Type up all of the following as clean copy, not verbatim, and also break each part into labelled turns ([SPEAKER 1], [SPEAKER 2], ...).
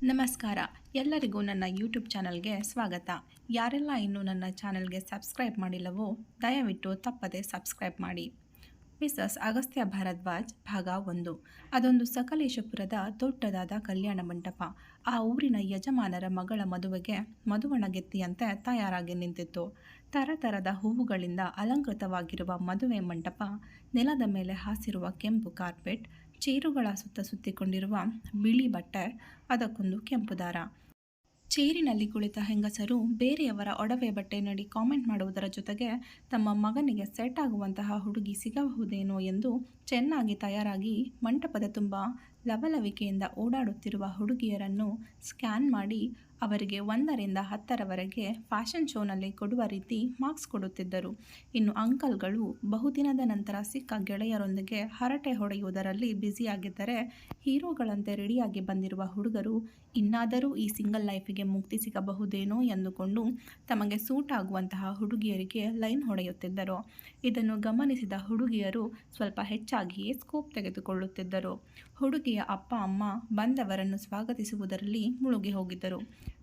[SPEAKER 1] ನಮಸ್ಕಾರ. ಎಲ್ಲರಿಗೂ ನನ್ನ ಯೂಟ್ಯೂಬ್ ಚಾನಲ್ಗೆ ಸ್ವಾಗತ. ಯಾರೆಲ್ಲ ಇನ್ನೂ ನನ್ನ ಚಾನಲ್ಗೆ ಸಬ್ಸ್ಕ್ರೈಬ್ ಮಾಡಿಲ್ಲವೋ ದಯವಿಟ್ಟು ತಪ್ಪದೆ ಸಬ್ಸ್ಕ್ರೈಬ್ ಮಾಡಿ. ಮಿಸಸ್ ಅಗಸ್ತ್ಯ ಭಾರದ್ವಾಜ್ ಭಾಗ 1. ಅದೊಂದು ಸಕಲೇಶಪುರದ ದೊಡ್ಡದಾದ ಕಲ್ಯಾಣ ಮಂಟಪ. ಆ ಊರಿನ ಯಜಮಾನರ ಮಗಳ ಮದುವೆಗೆ ಮದುವಣಗೆತ್ತಿಯಂತೆ ತಯಾರಾಗಿ ನಿಂತಿತ್ತು. ತರತರದ ಹೂವುಗಳಿಂದ ಅಲಂಕೃತವಾಗಿರುವ ಮದುವೆ ಮಂಟಪ, ನೆಲದ ಮೇಲೆ ಹಾಸಿರುವ ಕೆಂಪು ಕಾರ್ಪೆಟ್, ಚೇರುಗಳ ಸುತ್ತ ಸುತ್ತಿಕೊಂಡಿರುವ ಬಿಳಿ ಬಟ್ಟೆ, ಅದಕ್ಕೊಂದು ಕೆಂಪು ದಾರ. ಚೇರಿನಲ್ಲಿ ಕುಳಿತ ಹೆಂಗಸರು ಬೇರೆಯವರ ಒಡವೆ ಬಟ್ಟೆ ನೋಡಿ ಕಾಮೆಂಟ್ ಮಾಡುವುದರ ಜೊತೆಗೆ ತಮ್ಮ ಮಗನಿಗೆ ಸೆಟ್ ಆಗುವಂತಹ ಹುಡುಗಿ ಸಿಗಬಹುದೇನೋ ಎಂದು ಚೆನ್ನಾಗಿ ತಯಾರಾಗಿ ಮಂಟಪದ ತುಂಬ ಲವಲವಿಕೆಯಿಂದ ಓಡಾಡುತ್ತಿರುವ ಹುಡುಗಿಯರನ್ನು ಸ್ಕ್ಯಾನ್ ಮಾಡಿ ಅವರಿಗೆ 1ರಿಂದ 10ರವರೆಗೆ ಫ್ಯಾಷನ್ ಶೋನಲ್ಲಿ ಕೊಡುವ ರೀತಿ ಮಾರ್ಕ್ಸ್ ಕೊಡುತ್ತಿದ್ದರು. ಇನ್ನು ಅಂಕಲ್ಗಳು ಬಹುದಿನದ ನಂತರ ಸಿಕ್ಕ ಗೆಳೆಯರೊಂದಿಗೆ ಹರಟೆ ಹೊಡೆಯುವುದರಲ್ಲಿ ಬ್ಯುಸಿಯಾಗಿದ್ದರೆ, ಹೀರೋಗಳಂತೆ ರೆಡಿಯಾಗಿ ಬಂದಿರುವ ಹುಡುಗರು ಇನ್ನಾದರೂ ಈ ಸಿಂಗಲ್ ಲೈಫಿಗೆ ಮುಕ್ತಿ ಸಿಗಬಹುದೇನೋ ಎಂದುಕೊಂಡು ತಮಗೆ ಸೂಟ್ ಆಗುವಂತಹ ಹುಡುಗಿಯರಿಗೆ ಲೈನ್ ಹೊಡೆಯುತ್ತಿದ್ದರು. ಇದನ್ನು ಗಮನಿಸಿದ ಹುಡುಗಿಯರು ಸ್ವಲ್ಪ ಹೆಚ್ಚಾಗಿಯೇ ಸ್ಕೋಪ್ ತೆಗೆದುಕೊಳ್ಳುತ್ತಿದ್ದರು. ಹುಡುಗಿಯ ಅಪ್ಪ ಅಮ್ಮ ಬಂದವರನ್ನು ಸ್ವಾಗತಿಸುವುದರಲ್ಲಿ ಮುಳುಗಿ ಹೋಗಿದ್ದರು.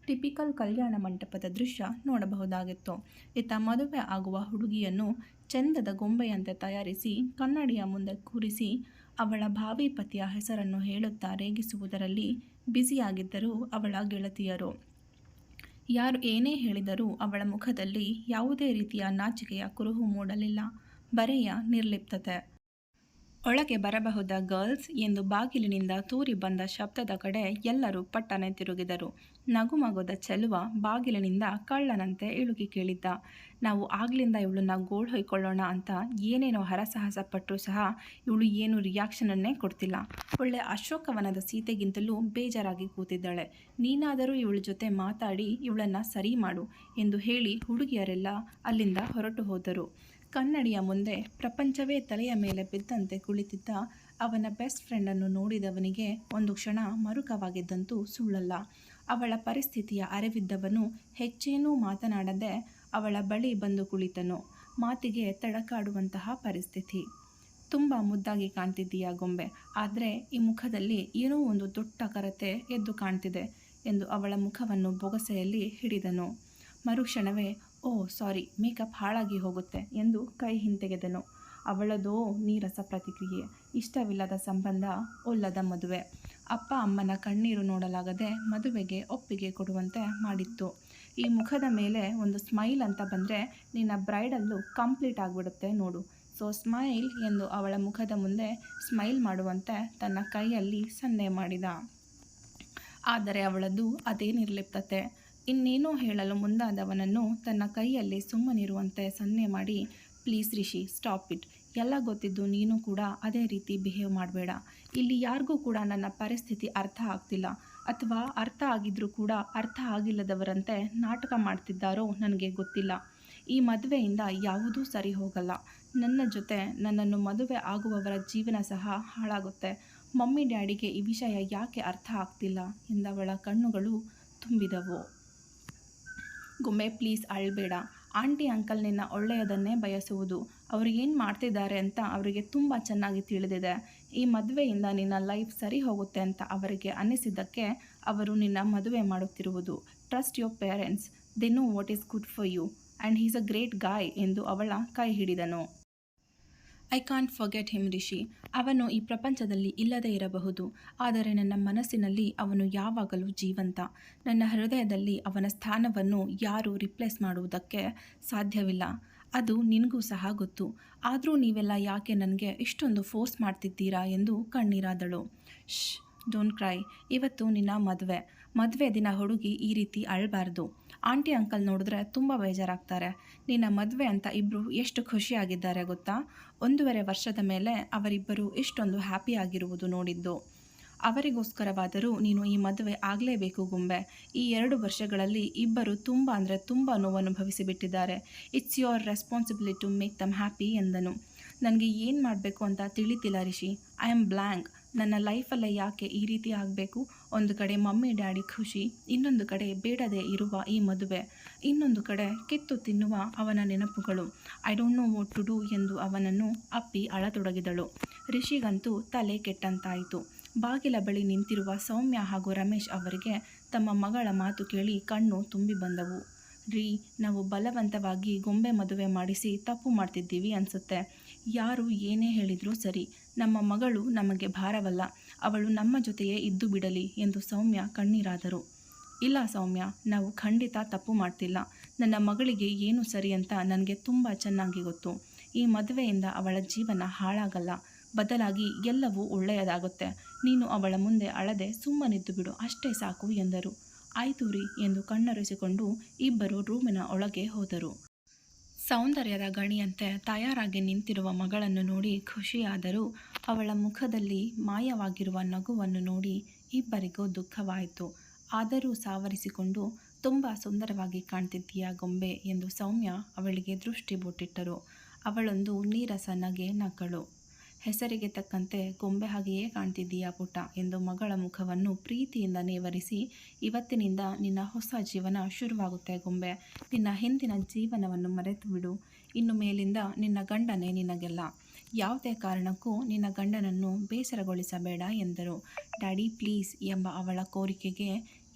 [SPEAKER 1] ಟಿಪಿಕಲ್ ಕಲ್ಯಾಣ ಮಂಟಪದ ದೃಶ್ಯ ನೋಡಬಹುದಾಗಿತ್ತು. ಇತ್ತ ಮದುವೆ ಆಗುವ ಹುಡುಗಿಯನ್ನು ಚೆಂದದ ಗೊಂಬೆಯಂತೆ ತಯಾರಿಸಿ ಕನ್ನಡಿಯ ಮುಂದೆ ಕೂರಿಸಿ ಅವಳ ಭಾವಿ ಪತಿಯ ಹೆಸರನ್ನು ಹೇಳುತ್ತಾ ರೇಗಿಸುವುದರಲ್ಲಿ ಬ್ಯುಸಿಯಾಗಿದ್ದರು ಅವಳ ಗೆಳತಿಯರು. ಯಾರು ಏನೇ ಹೇಳಿದರೂ ಅವಳ ಮುಖದಲ್ಲಿ ಯಾವುದೇ ರೀತಿಯ ನಾಚಿಕೆಯ ಕುರುಹು ಮೂಡಲಿಲ್ಲ, ಬರೆಯ ನಿರ್ಲಿಪ್ತತೆ. ಒಳಗೆ ಬರಬಹುದ ಗರ್ಲ್ಸ್ ಎಂದು ಬಾಗಿಲಿನಿಂದ ತೂರಿ ಬಂದ ಶಬ್ದದ ಕಡೆ ಎಲ್ಲರೂ ಪಟ್ಟನೆ ತಿರುಗಿದರು. ನಗುಮಗುದ ಚೆಲುವ ಬಾಗಿಲಿನಿಂದ ಕಳ್ಳನಂತೆ ಇಳುಕಿ ಕೇಳಿದ್ದ. ನಾವು ಆಗ್ಲಿಂದ ಇವಳನ್ನ ಗೋಳ್ ಹೊಯ್ಕೊಳ್ಳೋಣ ಅಂತ ಏನೇನೋ ಹರಸಾಹಸ ಪಟ್ಟರೂ ಸಹ ಇವಳು ಏನು ರಿಯಾಕ್ಷನನ್ನೇ ಕೊಡ್ತಿಲ್ಲ. ಒಳ್ಳೆ ಅಶೋಕವನದ ಸೀತೆಗಿಂತಲೂ ಬೇಜಾರಾಗಿ ಕೂತಿದ್ದಾಳೆ. ನೀನಾದರೂ ಇವಳ ಜೊತೆ ಮಾತಾಡಿ ಇವಳನ್ನು ಸರಿ ಮಾಡು ಎಂದು ಹೇಳಿ ಹುಡುಗಿಯರೆಲ್ಲ ಅಲ್ಲಿಂದ ಹೊರಟು ಹೋದರು. ಕನ್ನಡಿಯ ಮುಂದೆ ಪ್ರಪಂಚವೇ ತಲೆಯ ಮೇಲೆ ಬಿದ್ದಂತೆ ಕುಳಿತಿದ್ದ ಅವನ ಬೆಸ್ಟ್ ಫ್ರೆಂಡನ್ನು ನೋಡಿದವನಿಗೆ ಒಂದು ಕ್ಷಣ ಮರುಕವಾಗಿದ್ದಂತೂ ಸುಳ್ಳಲ್ಲ. ಅವಳ ಪರಿಸ್ಥಿತಿಯ ಅರಿವಿದ್ದವನು ಹೆಚ್ಚೇನೂ ಮಾತನಾಡದೆ ಅವಳ ಬಳಿ ಬಂದು ಕುಳಿತನು. ಮಾತಿಗೆ ತಡಕಾಡುವಂತಹ ಪರಿಸ್ಥಿತಿ. ತುಂಬ ಮುದ್ದಾಗಿ ಕಾಣ್ತಿದ್ದೀಯಾ ಗೊಂಬೆ, ಆದರೆ ಈ ಮುಖದಲ್ಲಿ ಏನೋ ಒಂದು ದೊಡ್ಡ ಕರತೆ ಎದ್ದು ಕಾಣ್ತಿದೆ ಎಂದು ಅವಳ ಮುಖವನ್ನು ಬೊಗಸೆಯಲ್ಲಿ ಹಿಡಿದನು. ಮರುಕ್ಷಣವೇ ಓ ಸಾರಿ, ಮೇಕಪ್ ಹಾಳಾಗಿ ಹೋಗುತ್ತೆ ಎಂದು ಕೈ ಹಿಂತೆಗೆದನು. ಅವಳದೋ ನೀರಸ ಪ್ರತಿಕ್ರಿಯೆ. ಇಷ್ಟವಿಲ್ಲದ ಸಂಬಂಧ, ಒಲ್ಲದ ಮದುವೆ. ಅಪ್ಪ ಅಮ್ಮನ ಕಣ್ಣೀರು ನೋಡಲಾಗದೆ ಮದುವೆಗೆ ಒಪ್ಪಿಗೆ ಕೊಡುವಂತೆ ಮಾಡಿತ್ತು. ಈ ಮುಖದ ಮೇಲೆ ಒಂದು ಸ್ಮೈಲ್ ಅಂತ ಬಂದರೆ ನಿನ್ನ ಬ್ರೈಡಲ್ಲು ಕಂಪ್ಲೀಟ್ ಆಗಿಬಿಡುತ್ತೆ ನೋಡು, ಸೊ ಸ್ಮೈಲ್ ಎಂದು ಅವಳ ಮುಖದ ಮುಂದೆ ಸ್ಮೈಲ್ ಮಾಡುವಂತೆ ತನ್ನ ಕೈಯಲ್ಲಿ ಸನ್ನೆ ಮಾಡಿದ. ಆದರೆ ಅವಳದು ಅದೇ ನಿರ್ಲಿಪ್ತತೆ. ಇನ್ನೇನೋ ಹೇಳಲು ಮುಂದಾದವನನ್ನು ತನ್ನ ಕೈಯಲ್ಲಿ ಸುಮ್ಮನಿರುವಂತೆ ಸನ್ನೆ ಮಾಡಿ, ಪ್ಲೀಸ್ ರಿಷಿ, ಸ್ಟಾಪ್ ಇಟ್. ಎಲ್ಲ ಗೊತ್ತಿದ್ದು ನೀನು ಕೂಡ ಅದೇ ರೀತಿ ಬಿಹೇವ್ ಮಾಡಬೇಡ. ಇಲ್ಲಿ ಯಾರಿಗೂ ಕೂಡ ನನ್ನ ಪರಿಸ್ಥಿತಿ ಅರ್ಥ ಆಗ್ತಿಲ್ಲ, ಅಥವಾ ಅರ್ಥ ಆಗಿದ್ರೂ ಕೂಡ ಅರ್ಥ ಆಗಿಲ್ಲದವರಂತೆ ನಾಟಕ ಮಾಡ್ತಿದ್ದಾರೋ ನನಗೆ ಗೊತ್ತಿಲ್ಲ. ಈ ಮದುವೆಯಿಂದ ಯಾವುದೂ ಸರಿ ಹೋಗಲ್ಲ. ನನ್ನ ಜೊತೆ ನನ್ನನ್ನು ಮದುವೆ ಆಗುವವರ ಜೀವನ ಸಹ ಹಾಳಾಗುತ್ತೆ. ಮಮ್ಮಿ ಡ್ಯಾಡಿಗೆ ಈ ವಿಷಯ ಯಾಕೆ ಅರ್ಥ ಆಗ್ತಿಲ್ಲ ಎಂದವಳ ಕಣ್ಣುಗಳು ತುಂಬಿದವು. ಗೊಂಬೆ, ಪ್ಲೀಸ್ ಅಳಬೇಡ. ಆಂಟಿ ಅಂಕಲ್ ನಿನ್ನ ಒಳ್ಳೆಯದನ್ನೇ ಬಯಸುವುದು. ಅವರು ಏನು ಮಾಡ್ತಿದ್ದಾರೆ ಅಂತ ಅವರಿಗೆ ತುಂಬ ಚೆನ್ನಾಗಿ ತಿಳಿದಿದೆ. ಈ ಮದುವೆಯಿಂದ ನಿನ್ನ ಲೈಫ್ ಸರಿ ಹೋಗುತ್ತೆ ಅಂತ ಅವರಿಗೆ ಅನ್ನಿಸಿದ್ದಕ್ಕೆ ಅವರು ನಿನ್ನ ಮದುವೆ ಮಾಡುತ್ತಿರುವುದು. Trust your parents, they know what is good for you and he's a great guy ಎಂದು ಅವಳ ಕೈ ಹಿಡಿದನು. I can't forget him Rishi. ಅವನು ಈ ಪ್ರಪಂಚದಲ್ಲಿ ಇಲ್ಲದೇ ಇರಬಹುದು, ಆದರೆ ನನ್ನ ಮನಸ್ಸಿನಲ್ಲಿ ಅವನು ಯಾವಾಗಲೂ ಜೀವಂತ. ನನ್ನ ಹೃದಯದಲ್ಲಿ ಅವನ ಸ್ಥಾನವನ್ನು ಯಾರೂ ರಿಪ್ಲೇಸ್ ಮಾಡುವುದಕ್ಕೆ ಸಾಧ್ಯವಿಲ್ಲ. ಅದು ನಿನಗೂ ಸಹ ಗೊತ್ತು. ಆದರೂ ನೀವೆಲ್ಲ ಯಾಕೆ ನನಗೆ ಇಷ್ಟೊಂದು ಫೋರ್ಸ್ ಮಾಡ್ತಿದ್ದೀರಾ ಎಂದು ಕಣ್ಣೀರಾದಳು. ಶ್, ಡೋಂಟ್ ಕ್ರೈ. ಇವತ್ತು ನಿನ್ನ ಮದುವೆ ದಿನ ಹುಡುಗಿ ಈ ರೀತಿ ಅಳಬಾರ್ದು. ಆಂಟಿ ಅಂಕಲ್ ನೋಡಿದ್ರೆ ತುಂಬ ಬೇಜಾರಾಗ್ತಾರೆ. ನಿನ್ನ ಮದುವೆ ಅಂತ ಇಬ್ಬರು ಎಷ್ಟು ಖುಷಿಯಾಗಿದ್ದಾರೆ ಗೊತ್ತಾ. 1.5 ವರ್ಷದ ಮೇಲೆ ಅವರಿಬ್ಬರು ಇಷ್ಟೊಂದು ಹ್ಯಾಪಿ ಆಗಿರುವುದು ನೋಡಿದ್ದು. ಅವರಿಗೋಸ್ಕರವಾದರೂ ನೀನು ಈ ಮದುವೆ ಆಗಲೇಬೇಕು ಗೊಂಬೆ. ಈ 2 ವರ್ಷಗಳಲ್ಲಿ ಇಬ್ಬರು ತುಂಬ ಅಂದರೆ ತುಂಬ ನೋವನುಭವಿಸಿಬಿಟ್ಟಿದ್ದಾರೆ. It's your responsibility to make them happy ಎಂದನು. ನನಗೆ ಏನು ಮಾಡಬೇಕು ಅಂತ ತಿಳಿತಿಲ್ಲ ರಿಷಿ. I am blank. ನನ್ನ ಲೈಫಲ್ಲೇ ಯಾಕೆ ಈ ರೀತಿ ಆಗಬೇಕು? ಒಂದು ಕಡೆ ಮಮ್ಮಿ ಡ್ಯಾಡಿ ಖುಷಿ, ಇನ್ನೊಂದು ಕಡೆ ಬೇಡದೇ ಇರುವ ಈ ಮದುವೆ, ಇನ್ನೊಂದು ಕಡೆ ಕಿತ್ತು ತಿನ್ನುವ ಅವನ ನೆನಪುಗಳು. I don't know what to do ಎಂದು ಅವನನ್ನು ಅಪ್ಪಿ ಅಳತೊಡಗಿದಳು. ರಿಷಿಗಂತೂ ತಲೆ ಕೆಟ್ಟಂತಾಯಿತು. ಬಾಗಿಲ ಬಳಿ ನಿಂತಿರುವ ಸೌಮ್ಯ ಹಾಗೂ ರಮೇಶ್ ಅವರಿಗೆ ತಮ್ಮ ಮಗಳ ಮಾತು ಕೇಳಿ ಕಣ್ಣು ತುಂಬಿ ಬಂದವು. ರೀ, ನಾವು ಬಲವಂತವಾಗಿ ಗೊಂಬೆ ಮದುವೆ ಮಾಡಿಸಿ ತಪ್ಪು ಮಾಡ್ತಿದ್ದೀವಿ ಅನಿಸುತ್ತೆ. ಯಾರು ಏನೇ ಹೇಳಿದರೂ ಸರಿ, ನಮ್ಮ ಮಗಳು ನಮಗೆ ಭಾರವಲ್ಲ, ಅವಳು ನಮ್ಮ ಜೊತೆಯೇ ಇದ್ದು ಬಿಡಲಿ ಎಂದು ಸೌಮ್ಯ ಕಣ್ಣೀರಾದರು. ಇಲ್ಲ ಸೌಮ್ಯ, ನಾವು ಖಂಡಿತ ತಪ್ಪು ಮಾಡ್ತಿಲ್ಲ. ನನ್ನ ಮಗಳಿಗೆ ಏನು ಸರಿ ಅಂತ ನನಗೆ ತುಂಬ ಚೆನ್ನಾಗಿ ಗೊತ್ತು. ಈ ಮದುವೆಯಿಂದ ಅವಳ ಜೀವನ ಹಾಳಾಗಲ್ಲ, ಬದಲಾಗಿ ಎಲ್ಲವೂ ಒಳ್ಳೆಯದಾಗುತ್ತೆ. ನೀನು ಅವಳ ಮುಂದೆ ಅಳದೆ ಸುಮ್ಮನಿದ್ದು ಬಿಡು, ಅಷ್ಟೇ ಸಾಕು ಎಂದರು. ಆಯ್ತು ರೀ ಎಂದು ಕಣ್ಣೊರೆಸಿಕೊಂಡು ಇಬ್ಬರು ರೂಮಿನ ಒಳಗೆ ಹೋದರು. ಸೌಂದರ್ಯದ ಗಣಿಯಂತೆ ತಯಾರಾಗಿ ನಿಂತಿರುವ ಮಗಳನ್ನು ನೋಡಿ ಖುಷಿಯಾದರೂ ಅವಳ ಮುಖದಲ್ಲಿ ಮಾಯವಾಗಿರುವ ನಗುವನ್ನು ನೋಡಿ ಇಬ್ಬರಿಗೂ ದುಃಖವಾಯಿತು. ಆದರೂ ಸಾವರಿಸಿಕೊಂಡು, ತುಂಬ ಸುಂದರವಾಗಿ ಕಾಣ್ತಿದ್ದೀಯಾ ಗೊಂಬೆ ಎಂದು ಸೌಮ್ಯ ಅವಳಿಗೆ ದೃಷ್ಟಿ ಬೊಟ್ಟಿಟ್ಟರು. ಅವಳೊಂದು ನೀರಸ ನಗೆ ನಕ್ಕಳು. ಹೆಸರಿಗೆ ತಕ್ಕಂತೆ ಗೊಂಬೆ ಹಾಗೆಯೇ ಕಾಣ್ತಿದ್ದೀಯಾ ಪುಟ್ಟ ಎಂದು ಮಗಳ ಮುಖವನ್ನು ಪ್ರೀತಿಯಿಂದ ನೇವರಿಸಿ, ಇವತ್ತಿನಿಂದ ನಿನ್ನ ಹೊಸ ಜೀವನ ಶುರುವಾಗುತ್ತೆ ಗೊಂಬೆ. ನಿನ್ನ ಹಿಂದಿನ ಜೀವನವನ್ನು ಮರೆತು ಬಿಡು. ಇನ್ನು ಮೇಲಿಂದ ನಿನ್ನ ಗಂಡನೇ ನಿನಗೆಲ್ಲ. ಯಾವುದೇ ಕಾರಣಕ್ಕೂ ನಿನ್ನ ಗಂಡನನ್ನು ಬೇಸರಗೊಳಿಸಬೇಡ ಎಂದರು. ಡ್ಯಾಡಿ ಪ್ಲೀಸ್ ಎಂಬ ಅವಳ ಕೋರಿಕೆಗೆ,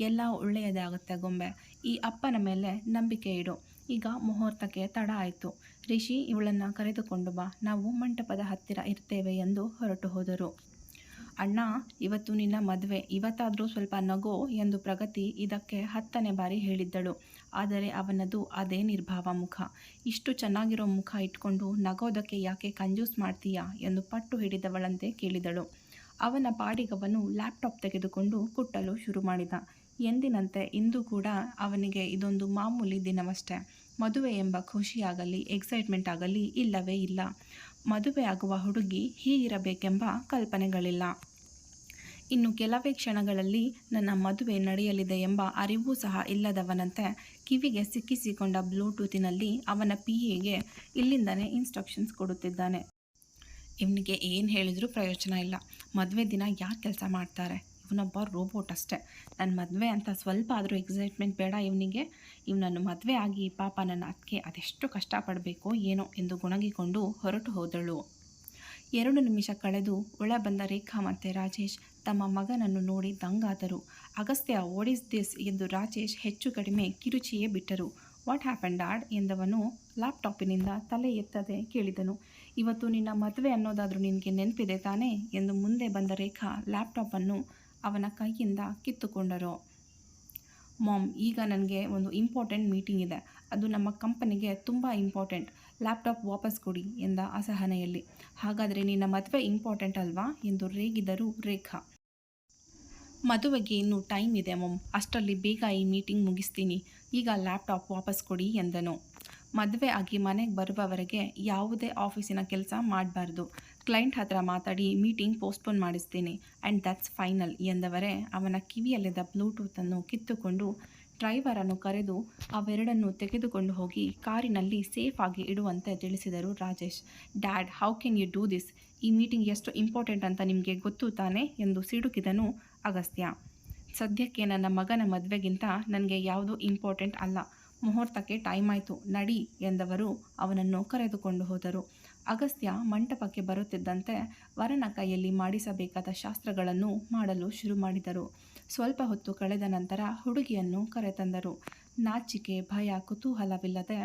[SPEAKER 1] ಎಲ್ಲ ಒಳ್ಳೆಯದಾಗುತ್ತೆ ಗೊಂಬೆ. ಈ ಅಪ್ಪನ ಮೇಲೆ ನಂಬಿಕೆ ಇಡು. ಈಗ ಮುಹೂರ್ತಕ್ಕೆ ತಡ ಆಯಿತು. ರಿಷಿ, ಇವಳನ್ನು ಕರೆದುಕೊಂಡು ಬಾ, ನಾವು ಮಂಟಪದ ಹತ್ತಿರ ಇರ್ತೇವೆ ಎಂದು ಹೊರಟು ಹೋದರು. ಅಣ್ಣ, ಇವತ್ತು ನಿನ್ನ ಮದುವೆ, ಇವತ್ತಾದರೂ ಸ್ವಲ್ಪ ನಗೋ ಎಂದು ಪ್ರಗತಿ ಇದಕ್ಕೆ 10ನೇ ಬಾರಿ ಹೇಳಿದ್ದಳು. ಆದರೆ ಅವನದು ಅದೇ ನಿರ್ಭಾವ ಮುಖ. ಇಷ್ಟು ಚೆನ್ನಾಗಿರೋ ಮುಖ ಇಟ್ಕೊಂಡು ನಗೋದಕ್ಕೆ ಯಾಕೆ ಕಂಜೂಸ್ ಮಾಡ್ತೀಯಾ ಎಂದು ಪಟ್ಟು ಹಿಡಿದವಳಂತೆ ಕೇಳಿದಳು. ಅವನ ಪಾಡಿಗವನು ಲ್ಯಾಪ್ಟಾಪ್ ತೆಗೆದುಕೊಂಡು ಕುಟ್ಟಲು ಶುರು ಮಾಡಿದ. ಎಂದಿನಂತೆ ಇಂದು ಕೂಡ ಅವನಿಗೆ ಇದೊಂದು ಮಾಮೂಲಿ ದಿನವಷ್ಟೇ. ಮದುವೆ ಎಂಬ ಖುಷಿಯಾಗಲಿ ಎಕ್ಸೈಟ್ಮೆಂಟ್ ಆಗಲಿ ಇಲ್ಲವೇ ಇಲ್ಲ. ಮದುವೆಯಾಗುವ ಹುಡುಗಿ ಹೀಗಿರಬೇಕೆಂಬ ಕಲ್ಪನೆಗಳಿಲ್ಲ. ಇನ್ನು ಕೆಲವೇ ಕ್ಷಣಗಳಲ್ಲಿ ನನ್ನ ಮದುವೆ ನಡೆಯಲಿದೆ ಎಂಬ ಅರಿವೂ ಸಹ ಇಲ್ಲದವನಂತೆ ಕಿವಿಗೆ ಸಿಕ್ಕಿಸಿಕೊಂಡ ಬ್ಲೂಟೂತಿನಲ್ಲಿ ಅವನ PAಗೆ ಇಲ್ಲಿಂದನೇ ಇನ್ಸ್ಟ್ರಕ್ಷನ್ಸ್ ಕೊಡುತ್ತಿದ್ದಾನೆ. ಇವನಿಗೆ ಏನು ಹೇಳಿದರೂ ಪ್ರಯೋಜನ ಇಲ್ಲ. ಮದುವೆ ದಿನ ಯಾರು ಕೆಲಸ ಮಾಡ್ತಾರೆ? ಇವನೊಬ್ಬ ರೋಬೋಟ್ ಅಷ್ಟೇ. ನನ್ನ ಮದುವೆ ಅಂತ ಸ್ವಲ್ಪ ಆದರೂ ಎಕ್ಸೈಟ್ಮೆಂಟ್ ಬೇಡ ಇವನಿಗೆ. ಇವನನ್ನು ಮದುವೆ ಆಗಿ ಪಾಪ ನನ್ನ ಅತ್ತಿಗೆ ಅದೆಷ್ಟು ಕಷ್ಟಪಡಬೇಕೋ ಏನೋ ಎಂದು ಗೊಣಗಿಕೊಂಡು ಹೊರಟು ಹೋದಳು. 2 ನಿಮಿಷ ಕಳೆದು ಒಳ ಬಂದ ರೇಖಾ ಮತ್ತು ರಾಜೇಶ್ ತಮ್ಮ ಮಗನನ್ನು ನೋಡಿ ದಂಗಾದರು. ಅಗಸ್ತ್ಯ, ವಾಟ್ ಈಸ್ ದಿಸ್ ಎಂದು ರಾಜೇಶ್ ಹೆಚ್ಚು ಕಡಿಮೆ ಕಿರುಚಿಯೇ ಬಿಟ್ಟರು. ವಾಟ್ ಹ್ಯಾಪನ್ ಡ್ಯಾಡ್ ಎಂದವನು ಲ್ಯಾಪ್ಟಾಪಿನಿಂದ ತಲೆ ಎತ್ತದೆ ಕೇಳಿದನು. ಇವತ್ತು ನಿನ್ನ ಮದುವೆ ಅನ್ನೋದಾದರೂ ನಿನಗೆ ನೆನಪಿದೆ ತಾನೇ ಎಂದು ಮುಂದೆ ಬಂದ ರೇಖಾ ಲ್ಯಾಪ್ಟಾಪನ್ನು ಅವನ ಕೈಯಿಂದ ಕಿತ್ತುಕೊಂಡರು. ಮಾಮ್, ಈಗ ನನಗೆ ಒಂದು ಇಂಪಾರ್ಟೆಂಟ್ ಮೀಟಿಂಗ್ ಇದೆ. ಅದು ನಮ್ಮ ಕಂಪನಿಗೆ ತುಂಬ ಇಂಪಾರ್ಟೆಂಟ್. ಲ್ಯಾಪ್ಟಾಪ್ ವಾಪಸ್ ಕೊಡಿ ಎಂದ ಅಸಹನೆಯಲ್ಲಿ. ಹಾಗಾದರೆ ನಿನ್ನ ಮದುವೆ ಇಂಪಾರ್ಟೆಂಟ್ ಅಲ್ವಾ ಎಂದು ರೇಗಿದರು ರೇಖಾ. ಮದುವೆಗೆ ಇನ್ನೂ ಟೈಮ್ ಇದೆ ಮಾಮ್, ಅಷ್ಟರಲ್ಲಿ ಬೇಗ ಈ ಮೀಟಿಂಗ್ ಮುಗಿಸ್ತೀನಿ. ಈಗ ಲ್ಯಾಪ್ಟಾಪ್ ವಾಪಸ್ ಕೊಡಿ ಎಂದನು. ಮದುವೆ ಆಗಿ ಮನೆಗೆ ಬರುವವರೆಗೆ ಯಾವುದೇ ಆಫೀಸಿನ ಕೆಲಸ ಮಾಡಬಾರ್ದು. ಕ್ಲೈಂಟ್ ಹತ್ರ ಮಾತಾಡಿ ಮೀಟಿಂಗ್ ಪೋಸ್ಟ್ಪೋನ್ ಮಾಡಿಸ್ತೀನಿ ಆ್ಯಂಡ್ ದಟ್ಸ್ ಫೈನಲ್ ಎಂದವರೇ ಅವನ ಕಿವಿಯಲ್ಲಿದ್ದ ಬ್ಲೂಟೂತನ್ನು ಕಿತ್ತುಕೊಂಡು ಡ್ರೈವರನ್ನು ಕರೆದು ಅವೆರಡನ್ನು ತೆಗೆದುಕೊಂಡು ಹೋಗಿ ಕಾರಿನಲ್ಲಿ ಸೇಫ್ ಆಗಿ ಇಡುವಂತೆ ತಿಳಿಸಿದರು Rajesh. Dad, how can you do this? ಈ ಮೀಟಿಂಗ್ ಎಷ್ಟು ಇಂಪಾರ್ಟೆಂಟ್ ಅಂತ ನಿಮಗೆ ಗೊತ್ತು ತಾನೇ ಎಂದು ಸಿಡುಕಿದನು ಅಗಸ್ತ್ಯ. ಸದ್ಯಕ್ಕೆ ನನ್ನ ಮಗನ ಮದುವೆಗಿಂತ ನನಗೆ ಯಾವುದೂ ಇಂಪಾರ್ಟೆಂಟ್ ಅಲ್ಲ. ಮುಹೂರ್ತಕ್ಕೆ ಟೈಮ್ ಆಯಿತು, ನಡಿ ಎಂದವರು ಅವನನ್ನು ಕರೆದುಕೊಂಡು ಹೋದರು. ಅಗಸ್ತ್ಯ ಮಂಟಪಕ್ಕೆ ಬರುತ್ತಿದ್ದಂತೆ ವರನ ಕೈಯಲ್ಲಿ ಮಾಡಿಸಬೇಕಾದ ಶಾಸ್ತ್ರಗಳನ್ನು ಮಾಡಲು ಶುರು ಮಾಡಿದರು. ಸ್ವಲ್ಪ ಹೊತ್ತು ಕಳೆದ ನಂತರ ಹುಡುಗಿಯನ್ನು ಕರೆತಂದರು. ನಾಚಿಕೆ, ಭಯ, ಕುತೂಹಲವಿಲ್ಲದೆ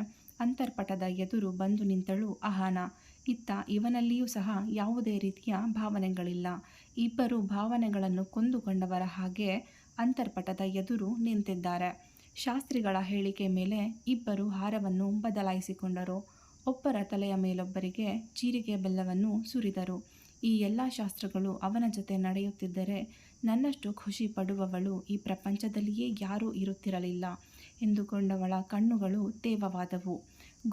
[SPEAKER 1] ಅಂತರ್ಪಟದ ಎದುರು ಬಂದು ನಿಂತಳು ಅಹಾನ. ಇತ್ತ ಇವನಲ್ಲಿಯೂ ಸಹ ಯಾವುದೇ ರೀತಿಯ ಭಾವನೆಗಳಿಲ್ಲ. ಇಬ್ಬರು ಭಾವನೆಗಳನ್ನು ಕೊಂದುಕೊಂಡವರ ಹಾಗೆ ಅಂತರ್ಪಟದ ಎದುರು ನಿಂತಿದ್ದಾರೆ. ಶಾಸ್ತ್ರಿಗಳ ಹೇಳಿಕೆ ಮೇಲೆ ಇಬ್ಬರು ಹಾರವನ್ನು ಬದಲಾಯಿಸಿಕೊಂಡರು. ಒಬ್ಬರ ತಲೆಯ ಮೇಲೊಬ್ಬರಿಗೆ ಜೀರಿಗೆ ಬೆಲ್ಲವನ್ನು ಸುರಿದರು. ಈ ಎಲ್ಲ ಶಾಸ್ತ್ರಗಳು ಅವನ ಜೊತೆ ನಡೆಯುತ್ತಿದ್ದರೆ ನನ್ನಷ್ಟು ಖುಷಿ ಪಡುವವಳು ಈ ಪ್ರಪಂಚದಲ್ಲಿಯೇ ಯಾರೂ ಇರುತ್ತಿರಲಿಲ್ಲ ಎಂದುಕೊಂಡವಳ ಕಣ್ಣುಗಳು ತೇವವಾದವು.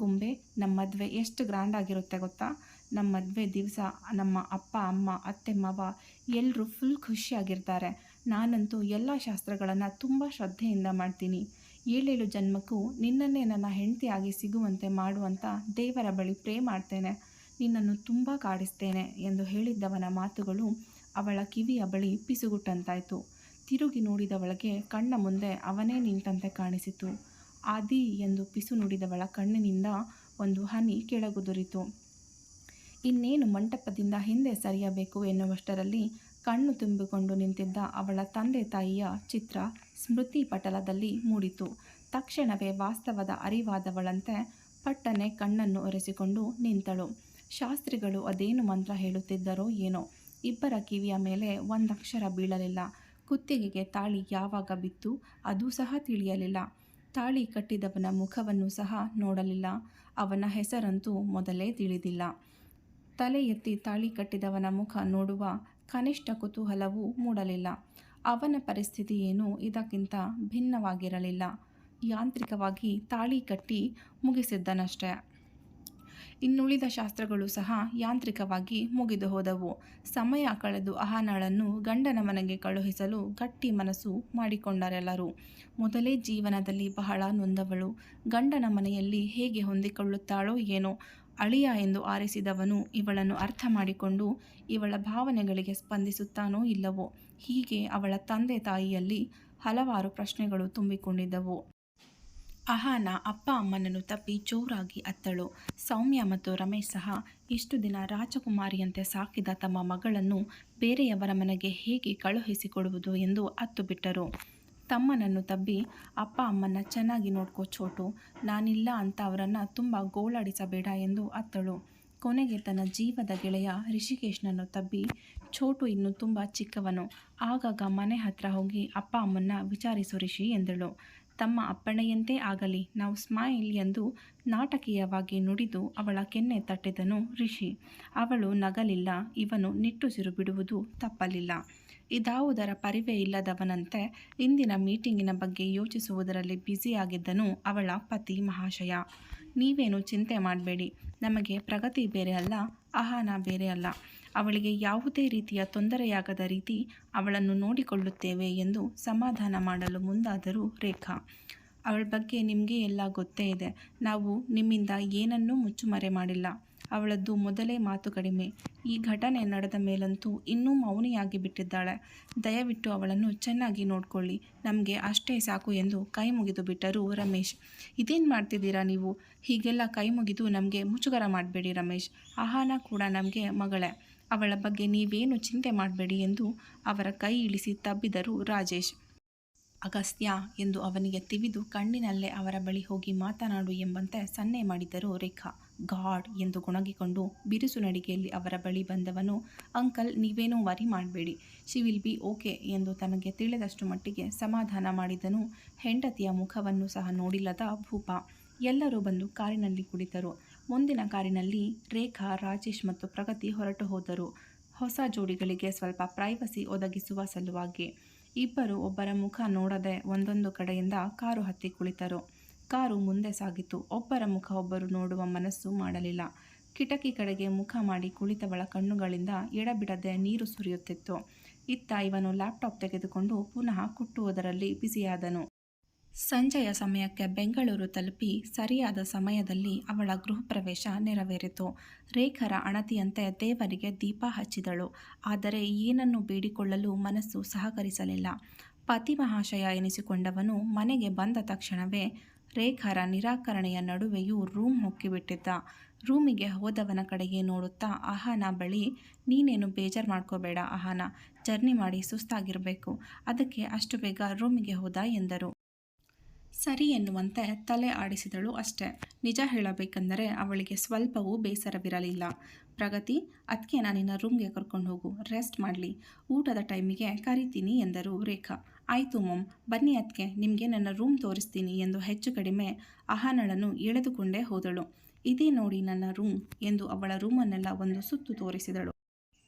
[SPEAKER 1] ಗೊಂಬೆ, ನಮ್ಮ ಮದುವೆ ಎಷ್ಟು ಗ್ರ್ಯಾಂಡ್ ಆಗಿರುತ್ತೆ ಗೊತ್ತಾ? ನಮ್ಮ ಮದುವೆ ದಿವಸ ನಮ್ಮ ಅಪ್ಪ, ಅಮ್ಮ, ಅತ್ತೆ, ಮಾವ ಎಲ್ಲರೂ ಫುಲ್ ಖುಷಿಯಾಗಿರ್ತಾರೆ. ನಾನಂತೂ ಎಲ್ಲ ಶಾಸ್ತ್ರಗಳನ್ನು ತುಂಬ ಶ್ರದ್ಧೆಯಿಂದ ಮಾಡ್ತೀನಿ. 7 ಜನ್ಮಕ್ಕೂ ನಿನ್ನನ್ನೇ ನನ್ನ ಹೆಂಡತಿಯಾಗಿ ಸಿಗುವಂತೆ ಮಾಡುವಂಥ ದೇವರ ಬಳಿ ಪ್ರೇ ಮಾಡ್ತೇನೆ. ನಿನ್ನನ್ನು ತುಂಬ ಕಾಡಿಸ್ತೇನೆ ಎಂದು ಹೇಳಿದ್ದವನ ಮಾತುಗಳು ಅವಳ ಕಿವಿಯ ಬಳಿ ಪಿಸುಗುಟ್ಟಂತಾಯಿತು. ತಿರುಗಿ ನೋಡಿದವಳಿಗೆ ಕಣ್ಣ ಮುಂದೆ ಅವನೇ ನಿಂತಂತೆ ಕಾಣಿಸಿತು. ಆದಿ ಎಂದು ಪಿಸು ನುಡಿದವಳ ಕಣ್ಣಿನಿಂದ ಒಂದು ಹನಿ ಕೆಳಗುದುರಿತು. ಇನ್ನೇನು ಮಂಟಪದಿಂದ ಹಿಂದೆ ಸರಿಯಬೇಕು ಎನ್ನುವಷ್ಟರಲ್ಲಿ ಕಣ್ಣು ತುಂಬಿಕೊಂಡು ನಿಂತಿದ್ದ ಅವಳ ತಂದೆ ತಾಯಿಯ ಚಿತ್ರ ಸ್ಮೃತಿ ಪಟಲದಲ್ಲಿ ಮೂಡಿತು. ತಕ್ಷಣವೇ ವಾಸ್ತವದ ಅರಿವಾದವಳಂತೆ ಪಟ್ಟನೆ ಕಣ್ಣನ್ನು ಒರೆಸಿಕೊಂಡು ನಿಂತಳು. ಶಾಸ್ತ್ರಿಗಳು ಅದೇನು ಮಂತ್ರ ಹೇಳುತ್ತಿದ್ದರೋ ಏನೋ. ಇಬ್ಬರ ಕಿವಿಯ ಮೇಲೆ ಒಂದಕ್ಷರ ಬೀಳಲಿಲ್ಲ. ಕುತ್ತಿಗೆಗೆ ತಾಳಿ ಯಾವಾಗ ಬಿತ್ತು ಅದೂ ಸಹ ತಿಳಿಯಲಿಲ್ಲ. ತಾಳಿ ಕಟ್ಟಿದವನ ಮುಖವನ್ನು ಸಹ ನೋಡಲಿಲ್ಲ. ಅವನ ಹೆಸರಂತೂ ಮೊದಲೇ ತಿಳಿದಿಲ್ಲ. ತಲೆ ಎತ್ತಿ ತಾಳಿ ಕಟ್ಟಿದವನ ಮುಖ ನೋಡುವ ಕನಿಷ್ಠ ಕುತೂಹಲವೂ ಮೂಡಲಿಲ್ಲ. ಅವನ ಪರಿಸ್ಥಿತಿ ಏನೂ ಇದಕ್ಕಿಂತ ಭಿನ್ನವಾಗಿರಲಿಲ್ಲ. ಯಾಂತ್ರಿಕವಾಗಿ ತಾಳಿ ಕಟ್ಟಿ ಮುಗಿಸಿದ್ದನಷ್ಟೆ. ಇನ್ನುಳಿದ ಶಾಸ್ತ್ರಗಳು ಸಹ ಯಾಂತ್ರಿಕವಾಗಿ ಮುಗಿದು ಹೋದವು. ಸಮಯ ಕಳೆದು ಅಹಾನಳನ್ನು ಗಂಡನ ಮನೆಗೆ ಕಳುಹಿಸಲು ಗಟ್ಟಿ ಮನಸ್ಸು ಮಾಡಿಕೊಂಡರೆಲ್ಲರೂ. ಮೊದಲೇ ಜೀವನದಲ್ಲಿ ಬಹಳ ನೊಂದವಳು. ಗಂಡನ ಮನೆಯಲ್ಲಿ ಹೇಗೆ ಹೊಂದಿಕೊಳ್ಳುತ್ತಾಳೋ ಏನೋ. ಅಳಿಯ ಎಂದು ಆರಿಸಿದವನು ಇವಳನ್ನು ಅರ್ಥ ಮಾಡಿಕೊಂಡು ಇವಳ ಭಾವನೆಗಳಿಗೆ ಸ್ಪಂದಿಸುತ್ತಾನೋ ಇಲ್ಲವೋ. ಹೀಗೆ ಅವಳ ತಂದೆ ತಾಯಿಯಲ್ಲಿ ಹಲವಾರು ಪ್ರಶ್ನೆಗಳು ತುಂಬಿಕೊಂಡಿದ್ದವು. ಅಹಾನ ಅಪ್ಪ ಅಮ್ಮನನ್ನು ತಪ್ಪಿ ಜೋರಾಗಿ ಅತ್ತಳು. ಸೌಮ್ಯ ಮತ್ತು ರಮೇಶ್ ಸಹ ಇಷ್ಟು ದಿನ ರಾಜಕುಮಾರಿಯಂತೆ ಸಾಕಿದ ತಮ್ಮ ಮಗಳನ್ನು ಬೇರೆಯವರ ಮನೆಗೆ ಹೇಗೆ ಕಳುಹಿಸಿಕೊಡುವುದು ಎಂದು ಅತ್ತು ಬಿಟ್ಟರು. ತಮ್ಮನನ್ನು ತಬ್ಬಿ ಅಪ್ಪ ಅಮ್ಮನ್ನ ಚೆನ್ನಾಗಿ ನೋಡ್ಕೋ ಛೋಟು, ನಾನಿಲ್ಲ ಅಂತ ಅವರನ್ನು ತುಂಬ ಗೋಳಾಡಿಸಬೇಡ ಎಂದು ಅತ್ತಳು. ಕೊನೆಗೆ ತನ್ನ ಜೀವದ ಗೆಳೆಯ ರಿಷಿಕೇಶ್ನನ್ನು ತಬ್ಬಿ ಛೋಟು ಇನ್ನೂ ತುಂಬ ಚಿಕ್ಕವನು, ಆಗಾಗ ಮನೆ ಹತ್ರ ಹೋಗಿ ಅಪ್ಪ ಅಮ್ಮನ್ನ ವಿಚಾರಿಸು ರಿಷಿ ಎಂದಳು. ತಮ್ಮ ಅಪ್ಪಣೆಯಂತೆ ಆಗಲಿ, ನಾವು ಸ್ಮೈಲ್ ಎಂದು ನಾಟಕೀಯವಾಗಿ ನುಡಿದು ಅವಳ ಕೆನ್ನೆ ತಟ್ಟಿದನು ರಿಷಿ. ಅವಳು ನಗಲಿಲ್ಲ. ಇವನು ನಿಟ್ಟುಸಿರು ಬಿಡುವುದು ತಪ್ಪಲಿಲ್ಲ. ಇದಾವುದರ ಪರಿವೇ ಇಲ್ಲದವನಂತೆ ಇಂದಿನ ಮೀಟಿಂಗಿನ ಬಗ್ಗೆ ಯೋಚಿಸುವುದರಲ್ಲಿ ಬ್ಯುಸಿಯಾಗಿದ್ದನು ಅವಳ ಪತಿ ಮಹಾಶಯ. ನೀವೇನು ಚಿಂತೆ ಮಾಡಬೇಡಿ, ನಮಗೆ ಪ್ರಗತಿ ಬೇರೆ ಅಲ್ಲ, ಅಹಾನ ಬೇರೆ ಅಲ್ಲ. ಅವಳಿಗೆ ಯಾವುದೇ ರೀತಿಯ ತೊಂದರೆಯಾಗದ ರೀತಿ ಅವಳನ್ನು ನೋಡಿಕೊಳ್ಳುತ್ತೇವೆ ಎಂದು ಸಮಾಧಾನ ಮಾಡಲು ಮುಂದಾದರು ರೇಖಾ. ಅವಳ ಬಗ್ಗೆ ನಿಮಗೆ ಎಲ್ಲ ಗೊತ್ತೇ ಇದೆ. ನಾವು ನಿಮ್ಮಿಂದ ಏನನ್ನೂ ಮುಚ್ಚುಮರೆ ಮಾಡಿಲ್ಲ. ಅವಳದ್ದು ಮೊದಲೇ ಮಾತು ಕಡಿಮೆ. ಈ ಘಟನೆ ನಡೆದ ಮೇಲಂತೂ ಇನ್ನೂ ಮೌನಿಯಾಗಿ ಬಿಟ್ಟಿದ್ದಾಳೆ. ದಯವಿಟ್ಟು ಅವಳನ್ನು ಚೆನ್ನಾಗಿ ನೋಡ್ಕೊಳ್ಳಿ, ನಮಗೆ ಅಷ್ಟೇ ಸಾಕು ಎಂದು ಕೈ ಮುಗಿದು ಬಿಟ್ಟರು ರಮೇಶ್. ಇದೇನು ಮಾಡ್ತಿದ್ದೀರಾ ನೀವು? ಹೀಗೆಲ್ಲ ಕೈ ಮುಗಿದು ನಮಗೆ ಮುಜುಗರ ಮಾಡಬೇಡಿ ರಮೇಶ್. ಅಹಾನ ಕೂಡ ನಮಗೆ ಮಗಳೇ, ಅವಳ ಬಗ್ಗೆ ನೀವೇನು ಚಿಂತೆ ಮಾಡಬೇಡಿ ಎಂದು ಅವರ ಕೈ ಇಳಿಸಿ ತಬ್ಬಿದರು ರಾಜೇಶ್. ಅಗಸ್ತ್ಯ ಎಂದು ಅವನಿಗೆ ತಿವಿದು ಕಣ್ಣಿನಲ್ಲೇ ಅವರ ಬಳಿ ಹೋಗಿ ಮಾತನಾಡು ಎಂಬಂತೆ ಸನ್ನೆ ಮಾಡಿದರು ರೇಖಾ. ಗಾಡ್ ಎಂದು ಗೊಣಗಿಕೊಂಡು ಬಿರುಸು ನಡಿಗೆಯಲ್ಲಿ ಅವರ ಬಳಿ ಬಂದವನು, ಅಂಕಲ್ ನೀವೇನೂ ವರಿ ಮಾಡಬೇಡಿ, ಶಿ ವಿಲ್ ಬಿ ಓಕೆ ಎಂದು ತನಗೆ ತಿಳಿದಷ್ಟು ಮಟ್ಟಿಗೆ ಸಮಾಧಾನ ಮಾಡಿದನು. ಹೆಂಡತಿಯ ಮುಖವನ್ನು ಸಹ ನೋಡಿಲ್ಲದ ಭೂಪ. ಎಲ್ಲರೂ ಬಂದು ಕಾರಿನಲ್ಲಿ ಕುಳಿತರು. ಮುಂದಿನ ಕಾರಿನಲ್ಲಿ ರೇಖಾ, ರಾಜೇಶ್ ಮತ್ತು ಪ್ರಗತಿ ಹೊರಟು ಹೋದರು. ಹೊಸ ಜೋಡಿಗಳಿಗೆ ಸ್ವಲ್ಪ ಪ್ರೈವಸಿ ಒದಗಿಸುವ ಸಲುವಾಗಿ. ಇಬ್ಬರು ಒಬ್ಬರ ಮುಖ ನೋಡದೆ ಒಂದೊಂದು ಕಡೆಯಿಂದ ಕಾರು ಹತ್ತಿ ಕುಳಿತರು. ಕಾರು ಮುಂದೆ ಸಾಗಿತು. ಒಬ್ಬರ ಮುಖ ಒಬ್ಬರು ನೋಡುವ ಮನಸ್ಸು ಮಾಡಲಿಲ್ಲ. ಕಿಟಕಿ ಕಡೆಗೆ ಮುಖ ಮಾಡಿ ಕುಳಿತವಳ ಕಣ್ಣುಗಳಿಂದ ಎಡಬಿಡದೆ ನೀರು ಸುರಿಯುತ್ತಿತ್ತು. ಇತ್ತ ಇವನು ಲ್ಯಾಪ್ಟಾಪ್ ತೆಗೆದುಕೊಂಡು ಪುನಃ ಕುಟ್ಟುವುದರಲ್ಲಿ ಬ್ಯುಸಿಯಾದನು. ಸಂಜೆಯ ಸಮಯಕ್ಕೆ ಬೆಂಗಳೂರು ತಲುಪಿ ಸರಿಯಾದ ಸಮಯದಲ್ಲಿ ಅವಳ ಗೃಹ ಪ್ರವೇಶ ನೆರವೇರಿತು. ರೇಖರ ಅಣತಿಯಂತೆ ದೇವರಿಗೆ ದೀಪ ಹಚ್ಚಿದಳು. ಆದರೆ ಏನನ್ನು ಬೇಡಿಕೊಳ್ಳಲು ಮನಸ್ಸು ಸಹಕರಿಸಲಿಲ್ಲ. ಪತಿ ಮಹಾಶಯ ಎನಿಸಿಕೊಂಡವನು ಮನೆಗೆ ಬಂದ ತಕ್ಷಣವೇ ರೇಖರ ನಿರಾಕರಣೆಯ ನಡುವೆಯೂ ರೂಮ್ ಹೊಕ್ಕಿಬಿಟ್ಟಿದ್ದ. ರೂಮಿಗೆ ಹೋದವನ ಕಡೆಗೆ ನೋಡುತ್ತಾ ಅಹಾನ ಬಳಿ, ನೀನೇನು ಬೇಜಾರು ಮಾಡ್ಕೋಬೇಡ ಅಹಾನ, ಜರ್ನಿ ಮಾಡಿ ಸುಸ್ತಾಗಿರಬೇಕು, ಅದಕ್ಕೆ ಅಷ್ಟು ಬೇಗ ರೂಮಿಗೆ ಹೋದ ಎಂದರು. ಸರಿ ಎನ್ನುವಂತೆ ತಲೆ ಆಡಿಸಿದಳು ಅಷ್ಟೆ. ನಿಜ ಹೇಳಬೇಕೆಂದರೆ ಅವಳಿಗೆ ಸ್ವಲ್ಪವೂ ಬೇಸರವಿರಲಿಲ್ಲ. ಪ್ರಗತಿ, ಅದಕ್ಕೆ ನಾನಿನ್ನ ರೂಮ್ಗೆ ಕರ್ಕೊಂಡು ಹೋಗು, ರೆಸ್ಟ್ ಮಾಡಲಿ, ಊಟದ ಟೈಮಿಗೆ ಕರಿತೀನಿ ಎಂದರು ರೇಖಾ. ಆಯಿತು ಮೊಮ್, ಬನ್ನಿ ಅದಕ್ಕೆ ನಿಮಗೆ ನನ್ನ ರೂಮ್ ತೋರಿಸ್ತೀನಿ ಎಂದು ಹೆಚ್ಚು ಕಡಿಮೆ ಅಹಾನಳನ್ನು ಎಳೆದುಕೊಂಡೇ ಹೋದಳು. ಇದೇ ನೋಡಿ ನನ್ನ ರೂಮ್ ಎಂದು ಅವಳ ರೂಮನ್ನೆಲ್ಲ ಒಂದು ಸುತ್ತು ತೋರಿಸಿದಳು.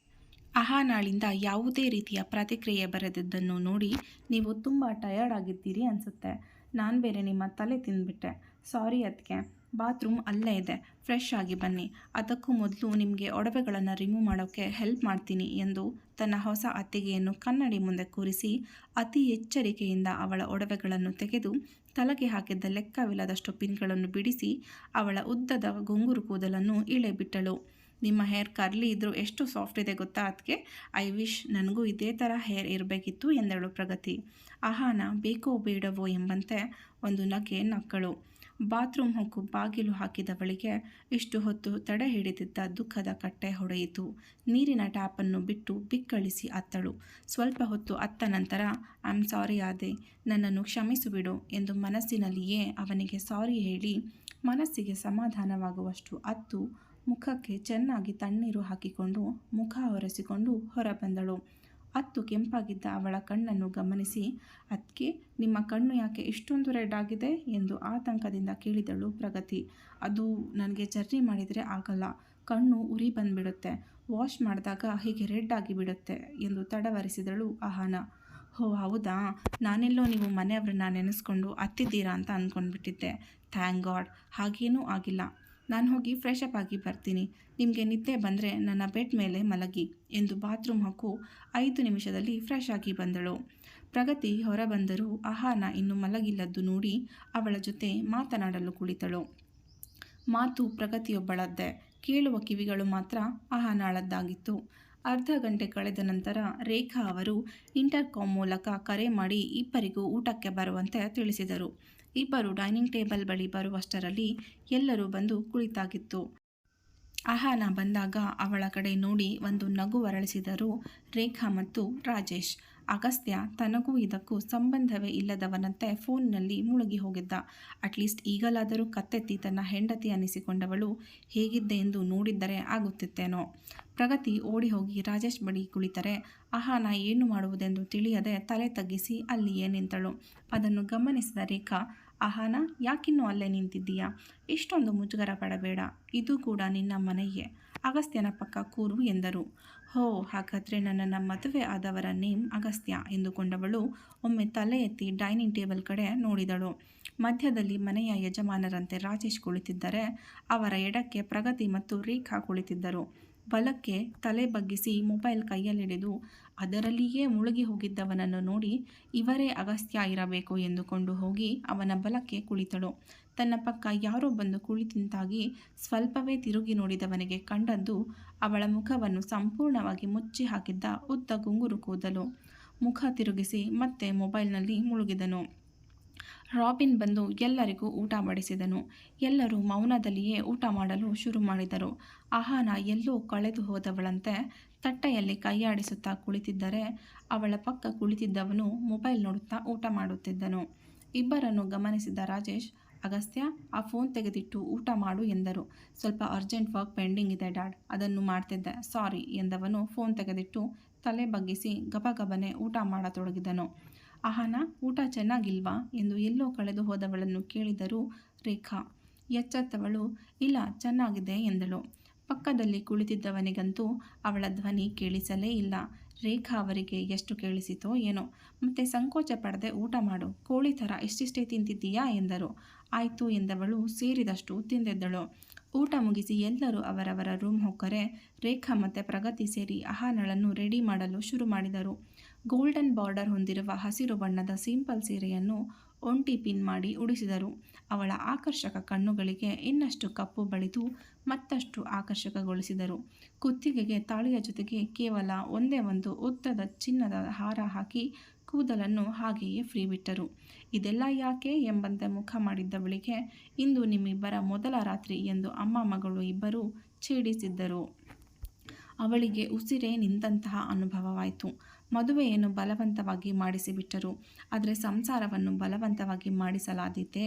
[SPEAKER 1] ಅಹಾನಾಳಿಂದ ಯಾವುದೇ ರೀತಿಯ ಪ್ರತಿಕ್ರಿಯೆ ಬರೆದಿದ್ದನ್ನು ನೋಡಿ, ನೀವು ತುಂಬ ಟಯರ್ಡ್ ಆಗಿದ್ದೀರಿ ಅನಿಸುತ್ತೆ, ನಾನು ಬೇರೆ ನಿಮ್ಮ ತಲೆ ತಿಂದುಬಿಟ್ಟೆ, ಸಾರಿ ಅದಕ್ಕೆ, ಬಾತ್ರೂಮ್ ಅಲ್ಲೇ ಇದೆ, ಫ್ರೆಶ್ ಆಗಿ ಬನ್ನಿ, ಅದಕ್ಕೂ ಮೊದಲು ನಿಮಗೆ ಒಡವೆಗಳನ್ನು ರಿಮೂವ್ ಮಾಡೋಕ್ಕೆ ಹೆಲ್ಪ್ ಮಾಡ್ತೀನಿ ಎಂದು ತನ್ನ ಹೊಸ ಅತ್ತಿಗೆಯನ್ನು ಕನ್ನಡಿ ಮುಂದೆ ಕೂರಿಸಿ ಅತಿ ಎಚ್ಚರಿಕೆಯಿಂದ ಅವಳ ಒಡವೆಗಳನ್ನು ತೆಗೆದು ತಲೆಗೆ ಹಾಕಿದ್ದ ಲೆಕ್ಕವಿಲ್ಲದಷ್ಟು ಪಿನ್ಗಳನ್ನು ಬಿಡಿಸಿ ಅವಳ ಉದ್ದದ ಗುಂಗುರು ಕೂದಲನ್ನು ಇಳೆಬಿಟ್ಟಳು. ನಿಮ್ಮ ಹೇರ್ ಕರ್ಲಿ ಇದ್ದರೂ ಎಷ್ಟು ಸಾಫ್ಟ್ ಇದೆ ಗೊತ್ತಾ ಅದಕ್ಕೆ, ಐ ವಿಶ್ ನನಗೂ ಇದೇ ಥರ ಹೇರ್ ಇರಬೇಕಿತ್ತು ಎಂದಳು ಪ್ರಗತಿ. ಅಹಾನ ಬೇಕೋ ಬೇಡವೋ ಎಂಬಂತೆ ಒಂದು ನಗೆ ನಕ್ಕಳು. ಬಾತ್ರೂಮ್ ಹೊಕ್ಕು ಬಾಗಿಲು ಹಾಕಿದವಳಿಗೆ ಇಷ್ಟು ಹೊತ್ತು ತಡೆ ಹಿಡಿದಿದ್ದ ದುಃಖದ ಕಟ್ಟೆ ಹೊಡೆಯಿತು. ನೀರಿನ ಟ್ಯಾಪನ್ನು ಬಿಟ್ಟು ಬಿಕ್ಕಳಿಸಿ ಅತ್ತಳು. ಸ್ವಲ್ಪ ಹೊತ್ತು ಅತ್ತ ನಂತರ ಐ ಆಮ್ ಸಾರಿ ಆದೆ, ನನ್ನನ್ನು ಕ್ಷಮಿಸಿಬಿಡು ಎಂದು ಮನಸ್ಸಿನಲ್ಲಿಯೇ ಅವನಿಗೆ ಸಾರಿ ಹೇಳಿ ಮನಸ್ಸಿಗೆ ಸಮಾಧಾನವಾಗುವಷ್ಟು ಅತ್ತು ಮುಖಕ್ಕೆ ಚೆನ್ನಾಗಿ ತಣ್ಣೀರು ಹಾಕಿಕೊಂಡು ಮುಖ ಒರೆಸಿಕೊಂಡು ಹೊರಬಂದಳು. ಅತ್ತು ಕೆಂಪಾಗಿದ್ದ ಅವಳ ಕಣ್ಣನ್ನು ಗಮನಿಸಿ, ಅದ್ಕೆ ನಿಮ್ಮ ಕಣ್ಣು ಯಾಕೆ ಇಷ್ಟೊಂದು ರೆಡ್ ಆಗಿದೆ ಎಂದು ಆತಂಕದಿಂದ ಕೇಳಿದಳು ಪ್ರಗತಿ. ಅದು ನನಗೆ ಜರ್ನಿ ಮಾಡಿದರೆ ಆಗಲ್ಲ, ಕಣ್ಣು ಉರಿ ಬಂದ್ಬಿಡುತ್ತೆ, ವಾಶ್ ಮಾಡಿದಾಗ ಹೀಗೆ ರೆಡ್ ಆಗಿಬಿಡುತ್ತೆ ಎಂದು ತಡವರಿಸಿದಳು ಅಹಾನ. ಹೋ ಹೌದಾ, ನಾನೆಲ್ಲೋ ನೀವು ಮನೆಯವ್ರನ್ನ ನೆನೆಸ್ಕೊಂಡು ಅತ್ತಿದ್ದೀರಾ ಅಂತ ಅಂದ್ಕೊಂಡ್ಬಿಟ್ಟಿದ್ದೆ. ಥ್ಯಾಂಕ್ ಗಾಡ್, ಹಾಗೇನೂ ಆಗಿಲ್ಲ. ನಾನು ಹೋಗಿ ಫ್ರೆಶ್ ಅಪ್ ಆಗಿ ಬರ್ತೀನಿ, ನಿಮಗೆ ನಿದ್ದೆ ಬಂದರೆ ನನ್ನ ಬೆಡ್ ಮೇಲೆ ಮಲಗಿ ಎಂದು ಬಾತ್ರೂಮ್ ಹೊಕ್ಕು 5 ನಿಮಿಷದಲ್ಲಿ ಫ್ರೆಶ್ ಆಗಿ ಬಂದಳು. ಪ್ರಗತಿ ಹೊರಬಂದರೂ ಅಹಾನ ಇನ್ನು ಮಲಗಿಲ್ಲದ್ದು ನೋಡಿ ಅವಳ ಜೊತೆ ಮಾತನಾಡಲು ಕುಳಿತಳು. ಮಾತು ಪ್ರಗತಿಯೊಬ್ಬಳದ್ದೇ, ಕೇಳುವ ಕಿವಿಗಳು ಮಾತ್ರ ಅಹಾನಾಳದ್ದಾಗಿತ್ತು. ಅರ್ಧ ಗಂಟೆ ಕಳೆದ ನಂತರ ರೇಖಾ ಅವರು ಇಂಟರ್ಕಾಮ್ ಮೂಲಕ ಕರೆ ಮಾಡಿ ಇಬ್ಬರಿಗೂ ಊಟಕ್ಕೆ ಬರುವಂತೆ ತಿಳಿಸಿದರು. ಇಬ್ಬರು ಡೈನಿಂಗ್ ಟೇಬಲ್ ಬಳಿ ಬರುವಷ್ಟರಲ್ಲಿ ಎಲ್ಲರೂ ಬಂದು ಕುಳಿತಾಗಿತ್ತು. ಅಹಾನ ಬಂದಾಗ ಅವಳ ಕಡೆ ನೋಡಿ ಒಂದು ನಗು ಅರಳಿಸಿದರು ರೇಖಾ ಮತ್ತು ರಾಜೇಶ್. ಅಗಸ್ತ್ಯ ತನಗೂ ಇದಕ್ಕೂ ಸಂಬಂಧವೇ ಇಲ್ಲದವನಂತೆ ಫೋನ್ನಲ್ಲಿ ಮುಳುಗಿ ಹೋಗಿದ್ದ. ಅಟ್ಲೀಸ್ಟ್ ಈಗಲಾದರೂ ಕತ್ತೆತ್ತಿ ತನ್ನ ಹೆಂಡತಿ ಅನ್ನಿಸಿಕೊಂಡವಳು ಹೇಗಿದ್ದೆ ಎಂದು ನೋಡಿದ್ದರೆ ಆಗುತ್ತಿತ್ತೇನೋ. ಪ್ರಗತಿ ಓಡಿ ಹೋಗಿ ರಾಜೇಶ್ ಬಳಿ ಕುಳಿತರೆ ಅಹಾನ ಏನು ಮಾಡುವುದೆಂದು ತಿಳಿಯದೆ ತಲೆ ತಗ್ಗಿಸಿ ಅಲ್ಲಿಯೇ ನಿಂತಳು. ಅದನ್ನು ಗಮನಿಸಿದ ರೇಖಾ, ಅಹಾನ, ಯಾಕಿನ್ನೂ ಅಲ್ಲೇ ನಿಂತಿದ್ದೀಯಾ? ಇಷ್ಟೊಂದು ಮುಜುಗರ ಪಡಬೇಡ, ಇದು ಕೂಡ ನಿನ್ನ ಮನೆಯೇ, ಅಗಸ್ತ್ಯನ ಪಕ್ಕ ಕೂರು ಎಂದರು. ಹೋ, ಹಾಗಾದರೆ ನನ್ನನ್ನು ಮದುವೆ ಆದವರ ನೇಮ್ ಅಗಸ್ತ್ಯ ಎಂದುಕೊಂಡವಳು ಒಮ್ಮೆ ತಲೆ ಎತ್ತಿ ಡೈನಿಂಗ್ ಟೇಬಲ್ ಕಡೆ ನೋಡಿದಳು. ಮಧ್ಯದಲ್ಲಿ ಮನೆಯ ಯಜಮಾನರಂತೆ ರಾಜೇಶ್ ಕುಳಿತಿದ್ದರೆ ಅವರ ಎಡಕ್ಕೆ ಪ್ರಗತಿ ಮತ್ತು ರೇಖಾ ಕುಳಿತಿದ್ದರು. ಬಲಕ್ಕೆ ತಲೆ ಬಗ್ಗಿಸಿ ಮೊಬೈಲ್ ಕೈಯಲ್ಲಿಡಿದು ಅದರಲ್ಲಿಯೇ ಮುಳುಗಿ ಹೋಗಿದ್ದವನನ್ನು ನೋಡಿ ಇವರೇ ಅಗಸ್ತ್ಯ ಇರಬೇಕು ಎಂದುಕೊಂಡು ಹೋಗಿ ಅವನ ಬಲಕ್ಕೆ ಕುಳಿತಳು. ತನ್ನ ಪಕ್ಕ ಯಾರೋ ಬಂದು ಕುಳಿತಿಂತಾಗಿ ಸ್ವಲ್ಪವೇ ತಿರುಗಿ ನೋಡಿದವನಿಗೆ ಕಂಡದ್ದು ಅವಳ ಮುಖವನ್ನು ಸಂಪೂರ್ಣವಾಗಿ ಮುಚ್ಚಿ ಹಾಕಿದ್ದ ಉದ್ದ ಗುಂಗುರು ಕೂದಲು. ಮುಖ ತಿರುಗಿಸಿ ಮತ್ತೆ ಮೊಬೈಲ್ನಲ್ಲಿ ಮುಳುಗಿದನು. ರಾಬಿನ್ ಬಂದು ಎಲ್ಲರಿಗೂ ಊಟ ಬಡಿಸಿದನು. ಎಲ್ಲರೂ ಮೌನದಲ್ಲಿಯೇ ಊಟ ಮಾಡಲು ಶುರು ಮಾಡಿದರು. ಅಹಾನ ಎಲ್ಲೋ ಕಳೆದು ಹೋದವಳಂತೆ ತಟ್ಟೆಯಲ್ಲಿ ಕೈಯಾಡಿಸುತ್ತಾ ಕುಳಿತಿದ್ದರೆ ಅವಳ ಪಕ್ಕ ಕುಳಿತಿದ್ದವನು ಮೊಬೈಲ್ ನೋಡುತ್ತಾ ಊಟ ಮಾಡುತ್ತಿದ್ದನು. ಇಬ್ಬರನ್ನು ಗಮನಿಸಿದ ರಾಜೇಶ್, ಅಗಸ್ತ್ಯ, ಆ ಫೋನ್ ತೆಗೆದಿಟ್ಟು ಊಟ ಮಾಡು ಎಂದರು. ಸ್ವಲ್ಪ ಅರ್ಜೆಂಟ್ ವರ್ಕ್ ಪೆಂಡಿಂಗ್ ಇದೆ ಡ್ಯಾಡ್, ಅದನ್ನು ಮಾಡ್ತಿದ್ದೆ, ಸಾರಿ ಎಂದವನು ಫೋನ್ ತೆಗೆದಿಟ್ಟು ತಲೆ ಬಗ್ಗಿಸಿ ಗಬಗಬನೆ ಊಟ ಮಾಡತೊಡಗಿದನು. ಅಹಾನ, ಊಟ ಚೆನ್ನಾಗಿಲ್ವಾ ಎಂದು ಎಲ್ಲೋ ಕಳೆದು ಹೋದವಳನ್ನು ಕೇಳಿದರು ರೇಖಾ. ಎಚ್ಚೆತ್ತವಳು, ಇಲ್ಲ ಚೆನ್ನಾಗಿದೆ ಎಂದಳು. ಪಕ್ಕದಲ್ಲಿ ಕುಳಿತಿದ್ದವನಿಗಂತೂ ಅವಳ ಧ್ವನಿ ಕೇಳಿಸಲೇ ಇಲ್ಲ. ರೇಖಾ ಅವರಿಗೆ ಎಷ್ಟು ಕೇಳಿಸಿತೋ ಏನೋ. ಮತ್ತೆ ಸಂಕೋಚ ಪಡದೆ ಊಟ ಮಾಡು, ಕೋಳಿ ಥರ ಇಷ್ಟಿಷ್ಟೇ ತಿಂತಿದ್ದೀಯಾ ಎಂದರು. ಆಯಿತು ಎಂದವಳು ಸೇರಿದಷ್ಟು ತಿಂದಿದ್ದಳು. ಊಟ ಮುಗಿಸಿ ಎಲ್ಲರೂ ಅವರವರ ರೂಮ್ ಹೊಕ್ಕರೆ ರೇಖಾ ಮತ್ತು ಪ್ರಗತಿ ಸೇರಿ ಅಹಾನಳನ್ನು ರೆಡಿ ಮಾಡಲು ಶುರು ಮಾಡಿದರು. ಗೋಲ್ಡನ್ ಬಾರ್ಡರ್ ಹೊಂದಿರುವ ಹಸಿರು ಬಣ್ಣದ ಸಿಂಪಲ್ ಸೀರೆಯನ್ನು ಒಂಟಿ ಪಿನ್ ಮಾಡಿ ಉಡಿಸಿದರು. ಅವಳ ಆಕರ್ಷಕ ಕಣ್ಣುಗಳಿಗೆ ಇನ್ನಷ್ಟು ಕಪ್ಪು ಬಳಿದು ಮತ್ತಷ್ಟು ಆಕರ್ಷಕಗೊಳಿಸಿದರು. ಕುತ್ತಿಗೆಗೆ ತಾಳಿಯ ಜೊತೆಗೆ ಕೇವಲ ಒಂದೇ ಒಂದು ಉದ್ದದ ಚಿನ್ನದ ಹಾರ ಹಾಕಿ ಕೂದಲನ್ನು ಹಾಗೆಯೇ ಫ್ರೀ ಬಿಟ್ಟರು. ಇದೆಲ್ಲ ಯಾಕೆ ಎಂಬಂತೆ ಮುಖ ಮಾಡಿದ್ದವಳಿಗೆ ಇಂದು ನಿಮ್ಮಿಬ್ಬರ ಮೊದಲ ರಾತ್ರಿ ಎಂದು ಅಮ್ಮ ಮಗಳು ಇಬ್ಬರೂ ಛೇಡಿಸಿದ್ದರು. ಅವಳಿಗೆ ಉಸಿರೇ ನಿಂತಹ ಅನುಭವವಾಯಿತು. ಮದುವೆಯನ್ನು ಬಲವಂತವಾಗಿ ಮಾಡಿಸಿಬಿಟ್ಟರು, ಆದರೆ ಸಂಸಾರವನ್ನು ಬಲವಂತವಾಗಿ ಮಾಡಿಸಲಾದೀತೆ?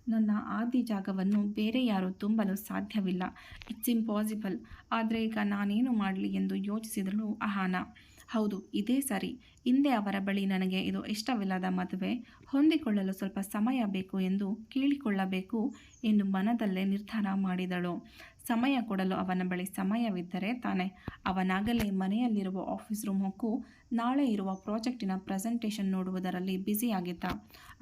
[SPEAKER 1] ನನ್ನ ಆದಿ ಜಾಗವನ್ನು ಬೇರೆ ಯಾರೂ ತುಂಬಲು ಸಾಧ್ಯವಿಲ್ಲ, ಇಟ್ಸ್ ಇಂಪಾಸಿಬಲ್. ಆದರೆ ಈಗ ನಾನೇನು ಮಾಡಲಿ ಎಂದು ಯೋಚಿಸಿದಳು ಅಹಾನ. ಹೌದು, ಇದೇ ಸರಿ. ಹಿಂದೆ ಅವರ ಬಳಿ ನನಗೆ ಇದು ಇಷ್ಟವಿಲ್ಲದ ಮದುವೆ, ಹೊಂದಿಕೊಳ್ಳಲು ಸ್ವಲ್ಪ ಸಮಯ ಬೇಕು ಎಂದು ಕೇಳಿಕೊಳ್ಳಬೇಕು ಎಂದು ಮನದಲ್ಲೇ ನಿರ್ಧಾರ ಮಾಡಿದಳು. ಸಮಯ ಕೊಡಲು ಅವನ ಬಳಿ ಸಮಯವಿದ್ದರೆ ತಾನೆ. ಅವನಾಗಲೇ ಮನೆಯಲ್ಲಿರುವ ಆಫೀಸ್ ರೂಮ್ ಹೊಕ್ಕು ನಾಳೆ ಇರುವ ಪ್ರಾಜೆಕ್ಟಿನ ಪ್ರೆಸೆಂಟೇಷನ್ ನೋಡುವುದರಲ್ಲಿ ಬ್ಯುಸಿಯಾಗಿದ್ದ.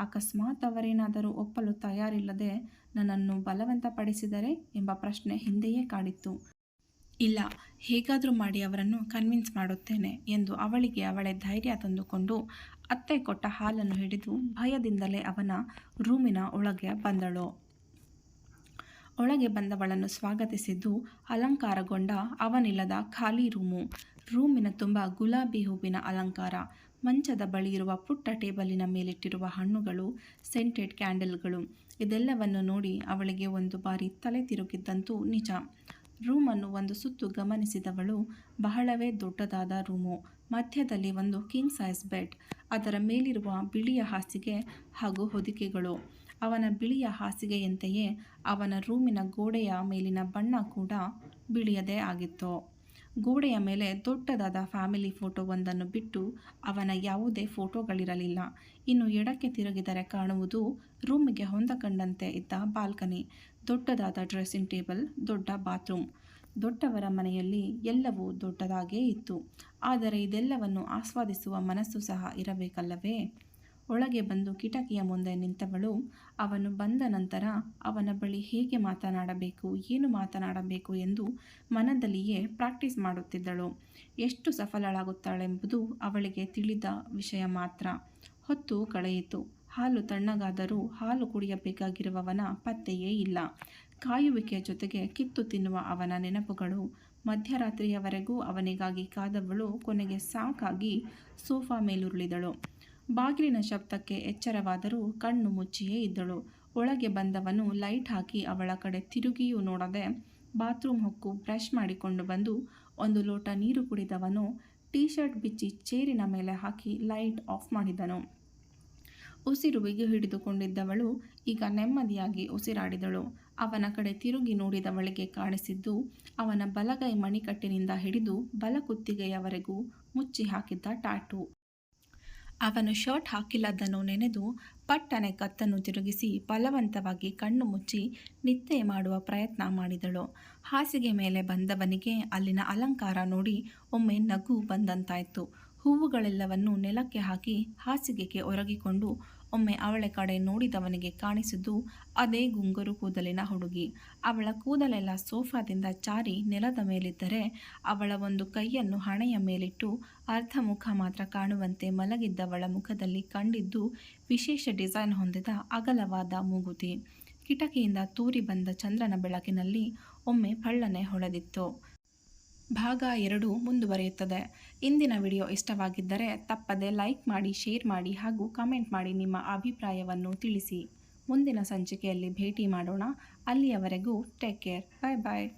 [SPEAKER 1] ಅಕಸ್ಮಾತ್ ಅವರೇನಾದರೂ ಒಪ್ಪಲು ತಯಾರಿಲ್ಲದೆ ನನ್ನನ್ನು ಬಲವಂತಪಡಿಸಿದರೆ ಎಂಬ ಪ್ರಶ್ನೆ ಹಿಂದೆಯೇ ಕಾಡಿತ್ತು. ಇಲ್ಲ, ಹೇಗಾದರೂ ಮಾಡಿ ಅವರನ್ನು ಕನ್ವಿನ್ಸ್ ಮಾಡುತ್ತೇನೆ ಎಂದು ಅವಳಿಗೆ ಅವಳೇ ಧೈರ್ಯ ತಂದುಕೊಂಡು ಅತ್ತೆ ಕೊಟ್ಟ ಹಾಲನ್ನು ಹಿಡಿದು ಭಯದಿಂದಲೇ ಅವನ ರೂಮಿನ ಒಳಗೆ ಬಂದಳು. ಒಳಗೆ ಬಂದವಳನ್ನು ಸ್ವಾಗತಿಸಿದ್ದು ಅಲಂಕಾರಗೊಂಡ ಅವನಿಲ್ಲದ ಖಾಲಿ ರೂಮು. ರೂಮಿನ ತುಂಬ ಗುಲಾಬಿ ಹೂವಿನ ಅಲಂಕಾರ. ಮಂಚದ ಬಳಿ ಇರುವ ಪುಟ್ಟ ಟೇಬಲಿನ ಮೇಲಿಟ್ಟಿರುವ ಹಣ್ಣುಗಳು, ಸೆಂಟೆಡ್ ಕ್ಯಾಂಡಲ್ಗಳು ಇದೆಲ್ಲವನ್ನು ನೋಡಿ ಅವಳಿಗೆ ಒಂದು ಬಾರಿ ತಲೆ ತಿರುಗಿದ್ದಂತೂ ನಿಜ. ರೂಮನ್ನು ಒಂದು ಸುತ್ತು ಗಮನಿಸಿದವಳು ಬಹಳವೇ ದೊಡ್ಡದಾದ ರೂಮು. ಮಧ್ಯದಲ್ಲಿ ಒಂದು ಕಿಂಗ್ ಸೈಜ್ ಬೆಡ್, ಅದರ ಮೇಲಿರುವ ಬಿಳಿಯ ಹಾಸಿಗೆ ಹಾಗೂ ಹೊದಿಕೆಗಳು. ಅವನ ಬಿಳಿಯ ಹಾಸಿಗೆಯಂತೆಯೇ ಅವನ ರೂಮಿನ ಗೋಡೆಯ ಮೇಲಿನ ಬಣ್ಣ ಕೂಡ ಬಿಳಿಯದೇ ಆಗಿತ್ತು. ಗೋಡೆಯ ಮೇಲೆ ದೊಡ್ಡದಾದ ಫ್ಯಾಮಿಲಿ ಫೋಟೋವೊಂದನ್ನು ಬಿಟ್ಟು ಅವನ ಯಾವುದೇ ಫೋಟೋಗಳಿರಲಿಲ್ಲ. ಇನ್ನು ಎಡಕ್ಕೆ ತಿರುಗಿದರೆ ಕಾಣುವುದು ರೂಮಿಗೆ ಹೊಂದಕೊಂಡಂತೆ ಇದ್ದ ಬಾಲ್ಕನಿ, ದೊಡ್ಡದಾದ ಡ್ರೆಸ್ಸಿಂಗ್ ಟೇಬಲ್, ದೊಡ್ಡ ಬಾತ್ರೂಮ್. ದೊಡ್ಡವರ ಮನೆಯಲ್ಲಿ ಎಲ್ಲವೂ ದೊಡ್ಡದಾಗೇ ಇತ್ತು. ಆದರೆ ಇದೆಲ್ಲವನ್ನು ಆಸ್ವಾದಿಸುವ ಮನಸ್ಸು ಸಹ ಇರಬೇಕಲ್ಲವೇ? ಒಳಗೆ ಬಂದು ಕಿಟಕಿಯ ಮುಂದೆ ನಿಂತವಳು ಅವನು ಬಂದ ನಂತರ ಅವನ ಬಳಿ ಹೇಗೆ ಮಾತನಾಡಬೇಕು, ಏನು ಮಾತನಾಡಬೇಕು ಎಂದು ಮನದಲ್ಲಿಯೇ ಪ್ರಾಕ್ಟೀಸ್ ಮಾಡುತ್ತಿದ್ದಳು. ಎಷ್ಟು ಸಫಲಳಾಗುತ್ತಾಳೆಂಬುದು ಅವಳಿಗೆ ತಿಳಿದ ವಿಷಯ ಮಾತ್ರ. ಹೊತ್ತು ಕಳೆಯಿತು. ಹಾಲು ತಣ್ಣಗಾದರೂ ಹಾಲು ಕುಡಿಯಬೇಕಾಗಿರುವವನ ಪತ್ತೆಯೇ ಇಲ್ಲ. ಕಾಯುವಿಕೆಯ ಜೊತೆಗೆ ಕಿತ್ತು ತಿನ್ನುವ ಅವನ ನೆನಪುಗಳು. ಮಧ್ಯರಾತ್ರಿಯವರೆಗೂ ಅವನಿಗಾಗಿ ಕಾದವಳು ಕೊನೆಗೆ ಸಾಕಾಗಿ ಸೋಫಾ ಮೇಲುರುಳಿದಳು. ಬಾಗಿಲಿನ ಶಬ್ದಕ್ಕೆ ಎಚ್ಚರವಾದರೂ ಕಣ್ಣು ಮುಚ್ಚಿಯೇ ಇದ್ದಳು. ಒಳಗೆ ಬಂದವನು ಲೈಟ್ ಹಾಕಿ ಅವಳ ಕಡೆ ತಿರುಗಿಯೂ ನೋಡದೆ ಬಾತ್ರೂಮ್ ಹೊಕ್ಕು ಬ್ರಷ್ ಮಾಡಿಕೊಂಡು ಬಂದು ಒಂದು ಲೋಟ ನೀರು ಕುಡಿದವನು ಟೀ ಶರ್ಟ್ ಬಿಚ್ಚಿ ಚೇರಿನ ಮೇಲೆ ಹಾಕಿ ಲೈಟ್ ಆಫ್ ಮಾಡಿದನು. ಉಸಿರು ಬಿಗಿ ಹಿಡಿದುಕೊಂಡಿದ್ದವಳು ಈಗ ನೆಮ್ಮದಿಯಾಗಿ ಉಸಿರಾಡಿದಳು. ಅವನ ಕಡೆ ತಿರುಗಿ ನೋಡಿದವಳಿಗೆ ಕಾಣಿಸಿದ್ದು ಅವನ ಬಲಗೈ ಮಣಿಕಟ್ಟಿನಿಂದ ಹಿಡಿದು ಬಲಕುತ್ತಿಗೆಯವರೆಗೂ ಮುಚ್ಚಿ ಹಾಕಿದ್ದ ಟ್ಯಾಟೂ. ಅವನು ಶರ್ಟ್ ಹಾಕಿಲ್ಲದನ್ನು ನೆನೆದು ಪಟ್ಟನೆ ಕತ್ತನ್ನು ತಿರುಗಿಸಿ ಬಲವಂತವಾಗಿ ಕಣ್ಣು ಮುಚ್ಚಿ ನಿದ್ದೆ ಮಾಡುವ ಪ್ರಯತ್ನ ಮಾಡಿದಳು. ಹಾಸಿಗೆ ಮೇಲೆ ಬಂದವನಿಗೆ ಅಲ್ಲಿನ ಅಲಂಕಾರ ನೋಡಿ ಒಮ್ಮೆ ನಗು ಬಂದಂತಾಯಿತು. ಹೂವುಗಳೆಲ್ಲವನ್ನು ನೆಲಕ್ಕೆ ಹಾಕಿ ಹಾಸಿಗೆಗೆ ಒರಗಿಕೊಂಡು ಒಮ್ಮೆ ಅವಳ ಕಡೆ ನೋಡಿದವನಿಗೆ ಕಾಣಿಸಿದ್ದು ಅದೇ ಗುಂಗುರು ಕೂದಲಿನ ಹುಡುಗಿ. ಅವಳ ಕೂದಲೆಲ್ಲ ಸೋಫಾದಿಂದ ಜಾರಿ ನೆಲದ ಮೇಲಿದ್ದರೆ ಅವಳ ಒಂದು ಕೈಯನ್ನು ಹಣೆಯ ಮೇಲಿಟ್ಟು ಅರ್ಧ ಮುಖ ಮಾತ್ರ ಕಾಣುವಂತೆ ಮಲಗಿದ್ದವಳ ಮುಖದಲ್ಲಿ ಕಂಡಿದ್ದು ವಿಶೇಷ ಡಿಸೈನ್ ಹೊಂದಿದ ಅಗಲವಾದ ಮೂಗುತಿ. ಕಿಟಕಿಯಿಂದ ತೂರಿ ಬಂದ ಚಂದ್ರನ ಬೆಳಕಿನಲ್ಲಿ ಒಮ್ಮೆ ಪಳ್ಳನೆ ಹೊಳೆದಿತ್ತು. ಭಾಗ 2 ಮುಂದುವರಿಯುತ್ತದೆ. ಇಂದಿನ ವಿಡಿಯೋ ಇಷ್ಟವಾಗಿದ್ದರೆ ತಪ್ಪದೆ ಲೈಕ್ ಮಾಡಿ, ಶೇರ್ ಮಾಡಿ ಹಾಗೂ ಕಮೆಂಟ್ ಮಾಡಿ ನಿಮ್ಮ ಅಭಿಪ್ರಾಯವನ್ನು ತಿಳಿಸಿ. ಮುಂದಿನ ಸಂಚಿಕೆಯಲ್ಲಿ ಭೇಟಿ ಮಾಡೋಣ. ಅಲ್ಲಿಯವರೆಗೂ ಟೇಕ್ ಕೇರ್. ಬಾಯ್ ಬಾಯ್.